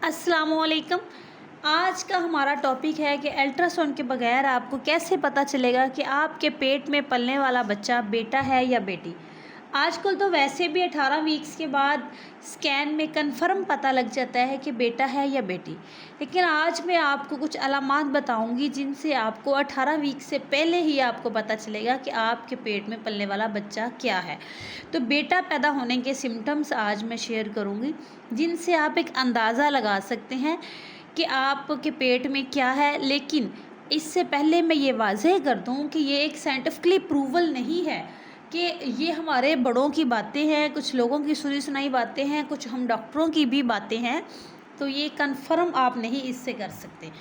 अस्सलामुअलैकुम। आज का हमारा टॉपिक है कि अल्ट्रासाउंड के बगैर आपको कैसे पता चलेगा कि आपके पेट में पलने वाला बच्चा बेटा है या बेटी। आजकल तो वैसे भी 18 वीक्स के बाद स्कैन में कंफर्म पता लग जाता है कि बेटा है या बेटी। लेकिन आज मैं आपको कुछ अलामात बताऊंगी जिनसे आपको 18 वीक से पहले ही आपको पता चलेगा कि आपके पेट में पलने वाला बच्चा क्या है। तो बेटा पैदा होने के सिम्टम्स आज मैं शेयर करूंगी जिनसे आप एक अंदाज़ा लगा सकते हैं कि आपके पेट में क्या है। लेकिन इससे पहले मैं ये वाज़ेह कर दूं कि ये एक साइंटिफिकली प्रूवल नहीं है कि ये हमारे बड़ों की बातें हैं, कुछ लोगों की सुनी सुनाई बातें हैं, कुछ हम डॉक्टरों की भी बातें हैं। तो ये कंफर्म आप नहीं इससे कर सकते।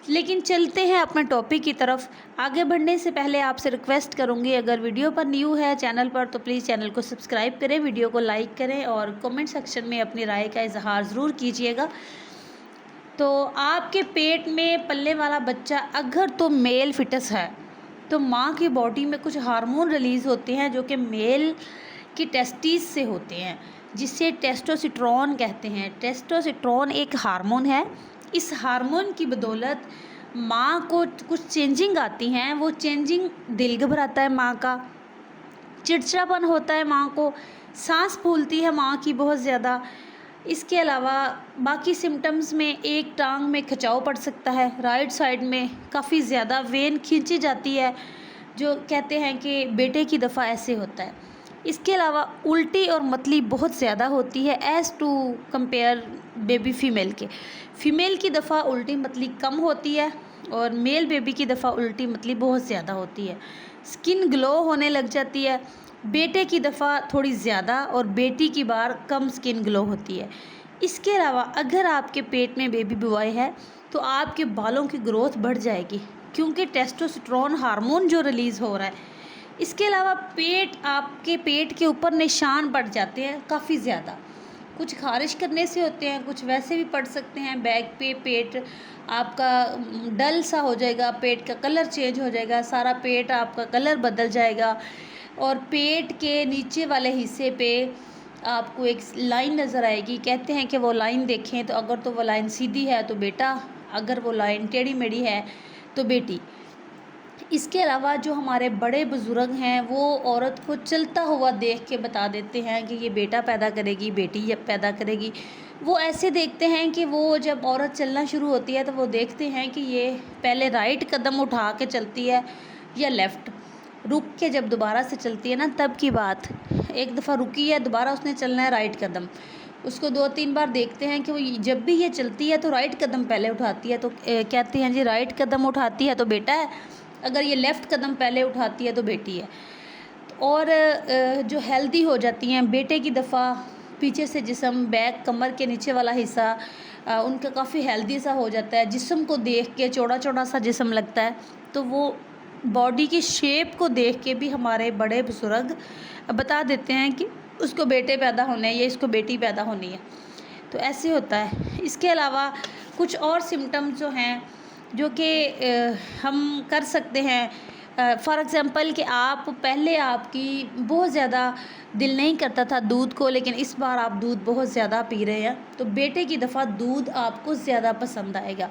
लेकिन चलते हैं अपने टॉपिक की तरफ। आगे बढ़ने से पहले आपसे रिक्वेस्ट करूंगी, अगर वीडियो पर न्यू है चैनल पर तो प्लीज़ चैनल को सब्सक्राइब करें, वीडियो को लाइक करें और कमेंट सेक्शन में अपनी राय का इजहार ज़रूर कीजिएगा। तो आपके पेट में पलने वाला बच्चा अगर तो मेल फिटस है तो माँ की बॉडी में कुछ हार्मोन रिलीज़ होते हैं जो कि मेल की टेस्टिस से होते हैं, जिसे टेस्टोस्टेरोन कहते हैं। टेस्टोस्टेरोन एक हार्मोन है। इस हार्मोन की बदौलत माँ को कुछ चेंजिंग आती हैं। वो चेंजिंग दिल घबराता है माँ का, चिड़चिड़ापन होता है माँ को, सांस फूलती है माँ की बहुत ज़्यादा। इसके अलावा बाकी सिम्टम्स में एक टांग में खिंचाव पड़ सकता है, राइट साइड में काफ़ी ज़्यादा वेन खींची जाती है, जो कहते हैं कि बेटे की दफ़ा ऐसे होता है। इसके अलावा उल्टी और मतली बहुत ज़्यादा होती है as to compare baby female के। फ़ीमेल की दफ़ा उल्टी मतली कम होती है और मेल बेबी की दफ़ा उल्टी मतली बहुत ज़्यादा होती है। स्किन ग्लो होने लग जाती है। बेटे की दफ़ा थोड़ी ज़्यादा और बेटी की बार कम स्किन ग्लो होती है। इसके अलावा अगर आपके पेट में बेबी बॉय है तो आपके बालों की ग्रोथ बढ़ जाएगी क्योंकि टेस्टोस्टेरोन हार्मोन जो रिलीज़ हो रहा है। इसके अलावा आपके पेट के ऊपर निशान पड़ जाते हैं काफ़ी ज़्यादा, कुछ खारिश करने से होते हैं, कुछ वैसे भी पड़ सकते हैं। बैक पे पेट आपका डल सा हो जाएगा, पेट का कलर चेंज हो जाएगा, सारा पेट आपका कलर बदल जाएगा और पेट के नीचे वाले हिस्से पे आपको एक लाइन नज़र आएगी। कहते हैं कि वो लाइन देखें तो अगर तो वो लाइन सीधी है तो बेटा, अगर वो लाइन टेढ़ी मेढ़ी है तो बेटी। इसके अलावा जो हमारे बड़े बुज़ुर्ग हैं वो औरत को चलता हुआ देख के बता देते हैं कि ये बेटा पैदा करेगी, बेटी पैदा करेगी। वो ऐसे देखते हैं कि वो जब औरत चलना शुरू होती है तो वो देखते हैं कि ये पहले राइट कदम उठा के चलती है या लेफ़्ट। रुक के जब दोबारा से चलती है ना, तब की बात। एक दफ़ा रुकी है, दोबारा उसने चलना है राइट कदम। उसको 2-3 बार देखते हैं कि वो जब भी ये चलती है तो राइट कदम पहले उठाती है, तो कहते हैं जी राइट कदम उठाती है तो बेटा है, अगर ये लेफ़्ट कदम पहले उठाती है तो बेटी है। और जो हेल्दी हो जाती हैं, बेटे की दफ़ा पीछे से जिस्म, बैक, कमर के नीचे वाला हिस्सा उनका काफ़ी हेल्दी सा हो जाता है। जिस्म को देख के चौड़ा चौड़ा सा जिस्म लगता है, तो वो बॉडी की शेप को देख के भी हमारे बड़े बुजुर्ग बता देते हैं कि उसको बेटे पैदा होने हैं या इसको बेटी पैदा होनी है। तो ऐसे होता है। इसके अलावा कुछ और सिम्टम्स जो हैं जो कि हम कर सकते हैं। फॉर एग्ज़ाम्पल कि आप पहले आपकी बहुत ज़्यादा दिल नहीं करता था दूध को, लेकिन इस बार आप दूध बहुत ज़्यादा पी रहे हैं, तो बेटे की दफ़ा दूध आपको ज़्यादा पसंद आएगा।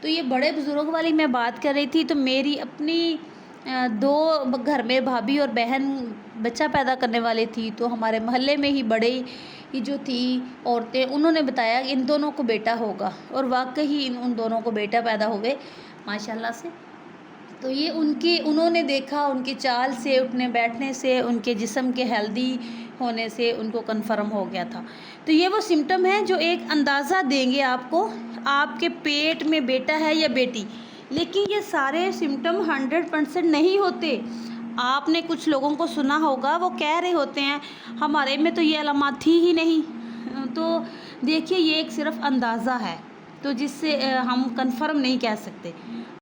तो ये बड़े बुज़ुर्ग वाली मैं बात कर रही थी। तो मेरी अपनी 2 घर में भाभी और बहन बच्चा पैदा करने वाली थी, तो हमारे मोहल्ले में ही बड़े ही जो थी औरतें, उन्होंने बताया कि इन दोनों को बेटा होगा और वाकई ही उन दोनों को बेटा पैदा हुए माशाल्लाह से। तो ये उन्होंने देखा, उनकी चाल से, उठने बैठने से, उनके जिस्म के हेल्दी होने से उनको कंफर्म हो गया था। तो ये वो सिम्टम हैं जो एक अंदाज़ा देंगे आपको आपके पेट में बेटा है या बेटी। लेकिन ये सारे सिम्टम 100% नहीं होते। आपने कुछ लोगों को सुना होगा, वो कह रहे होते हैं हमारे में तो ये अलामत थी ही नहीं। तो देखिए ये एक सिर्फ अंदाज़ा है, तो जिससे हम कंफर्म नहीं कह सकते।